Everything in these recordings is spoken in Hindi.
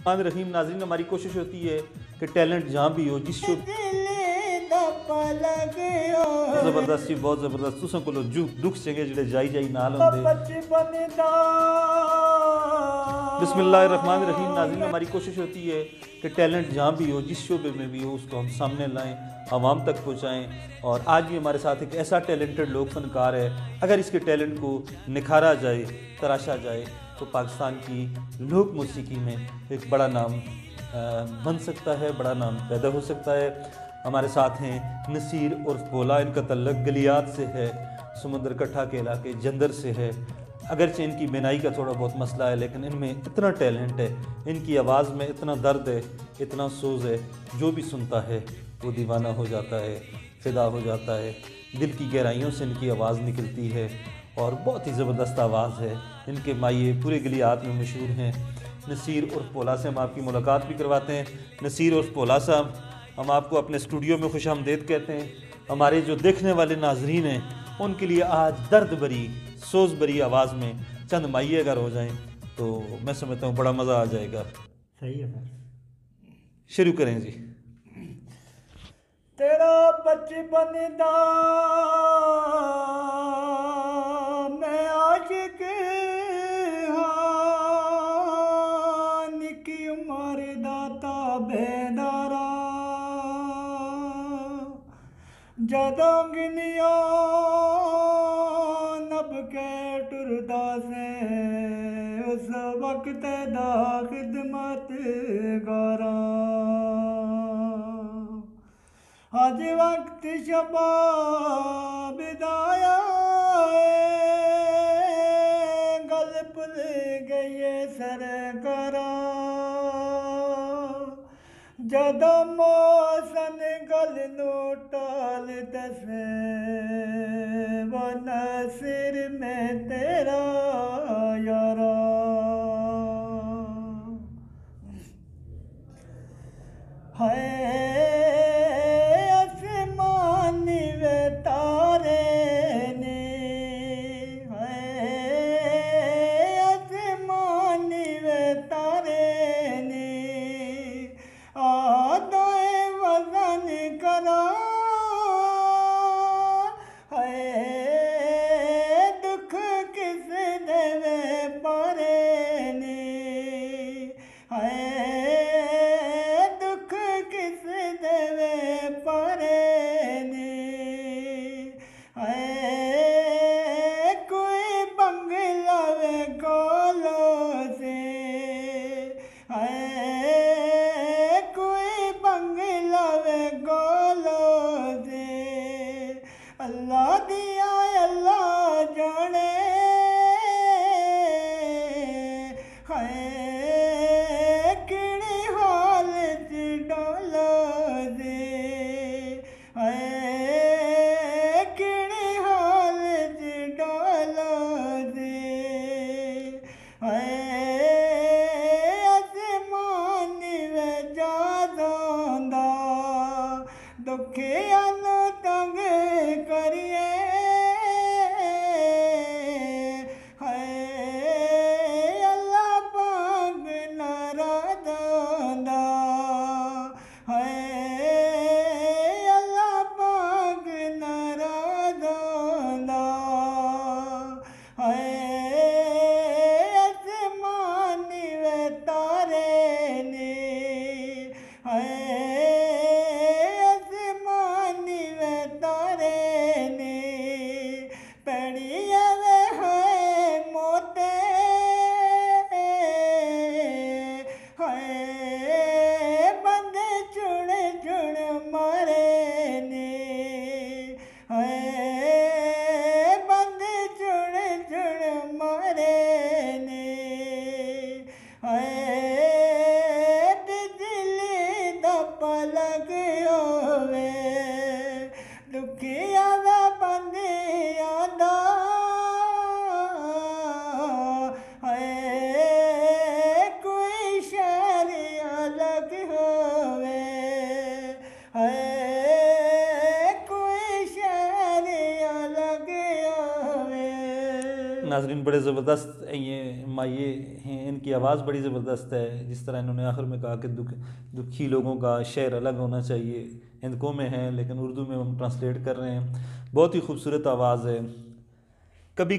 रहीम नाज़रीन, हमारी कोशिश होती है कि टैलेंट जहाँ भी हो जिस शो ज़बरदस्ती बहुत ज़बरदस्त तुसां कोलों दुख चंगे जिहड़े जाई जाई नाल होंदे। बिस्मिल्लाहिर्रहमानिर्रहीम नाज़रीन, हमारी कोशिश होती है कि टैलेंट जहाँ भी हो जिस शोबे में भी हो उसको हम सामने लाएं, आवाम तक पहुँचाएँ। और आज भी हमारे साथ एक ऐसा टैलेंटेड लोक फनकार है, अगर इसके टैलेंट को निखारा जाए, तराशा जाए तो पाकिस्तान की लोक मौसीकी में एक बड़ा नाम बन सकता है, बड़ा नाम पैदा हो सकता है। हमारे साथ हैं नसीर उर्फ भोला, इनका तल्लक गलियात से है, समुंदर कट्ठा के इलाके जंदर से है। अगरचे इनकी बिनाई का थोड़ा बहुत मसला है, लेकिन इनमें इतना टैलेंट है, इनकी आवाज़ में इतना दर्द है, इतना सोज है, जो भी सुनता है वो दीवाना हो जाता है, फिदा हो जाता है। दिल की गहराइयों से इनकी आवाज़ निकलती है और बहुत ही ज़बरदस्त आवाज़ है। इनके माये पूरे गलियात में मशहूर हैं। नसीर उर्फ भोला से हम आपकी मुलाकात भी करवाते हैं। नसीर उर्फ भोला साहब, हम आपको अपने स्टूडियो में खुशामदीद कहते हैं। हमारे जो देखने वाले नाजरीन हैं उनके लिए आज दर्द भरी, सोज भरी आवाज़ में चंद माइये अगर हो जाएं तो मैं समझता हूँ बड़ा मज़ा आ जाएगा। सही है सर, शुरू करें जी। तेरा बचपन दा मैं आशिक हाँ, निकी उमर दा ताबेदारा जदों गिनिया नब के टुरदा से उस वक्त दा खिदमत गारा। आज वक्त शबाब दाया गल भुल गई सरकारा जदों मौसन गल नू टाल दसे वो नसीर में तेरा यारा। हाय नाजरीन बड़े ज़बरदस्त ये माये हैं, इनकी आवाज़ बड़ी ज़बरदस्त है। जिस तरह इन्होंने आखिर में कहा कि दुखी लोगों का शेर अलग होना चाहिए, हिंदको में है लेकिन उर्दू में हम ट्रांसलेट कर रहे हैं। बहुत ही खूबसूरत आवाज़ है। कभी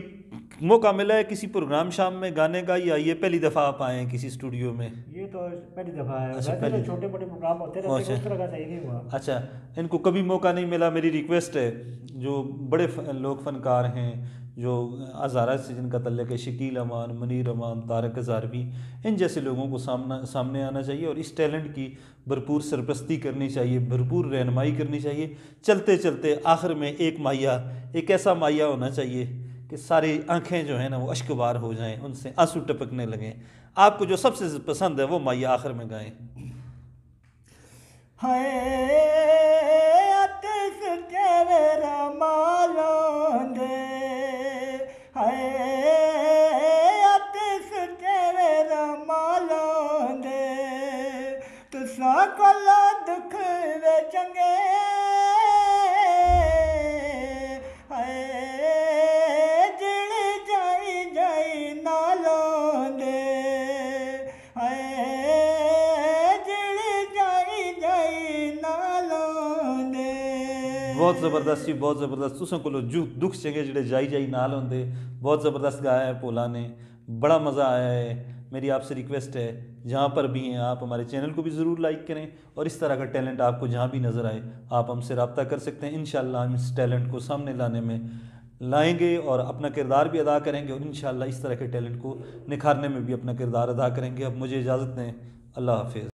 मौका मिला है किसी प्रोग्राम शाम में गाने का, या ये पहली दफ़ा आप आए हैं किसी स्टूडियो में? ये तो पहली दफ़ा है। अच्छा, वैसे तो छोटे मोटे प्रोग्राम होते रहते हैं, अच्छा उस तरह का सही नहीं हुआ। अच्छा, इनको कभी मौका नहीं मिला। मेरी रिक्वेस्ट है, जो बड़े लोग फ़नकार हैं, जो हज़ारा से जिनका तल्लुक़ है, शकील अमान, मुनीर अमान, तारक हज़ारवी, इन जैसे लोगों को सामने आना चाहिए और इस टैलेंट की भरपूर सरपरस्ती करनी चाहिए, भरपूर रहनुमाई करनी चाहिए। चलते चलते आखिर में एक ऐसा माहिया होना चाहिए कि सारी आंखें जो हैं ना वो अश्कबार हो जाएं, उनसे आंसू टपकने लगें। आपको जो सबसे पसंद है वो माहिया आखिर में गाएं। हाय अतिस तेरा मालोंदे, हाय अतिस तेरा मालोंदे, तुसा कोला दुख वे चंगे, हाय जिल जाई जाई नालोंदे, हाय बहुत ज़बरदस्त जी, बहुत ज़बरदस्त। तुसें कोलो दुख चंगे जिहड़े जाई जाई नाल होंदे, बहुत ज़बरदस्त गाया है भोला ने, बड़ा मज़ा आया है। मेरी आपसे रिक्वेस्ट है, जहाँ पर भी हैं आप हमारे चैनल को भी ज़रूर लाइक करें और इस तरह का टैलेंट आपको जहाँ भी नज़र आए आप हमसे रब्ता कर सकते हैं। इंशाअल्लाह हम इस टैलेंट को सामने लाने में लाएंगे और अपना किरदार भी अदा करेंगे और इंशाअल्लाह इस तरह के टैलेंट को निखारने में भी अपना किरदार अदा करेंगे। अब मुझे इजाज़त दें, अल्लाह हाफिज़।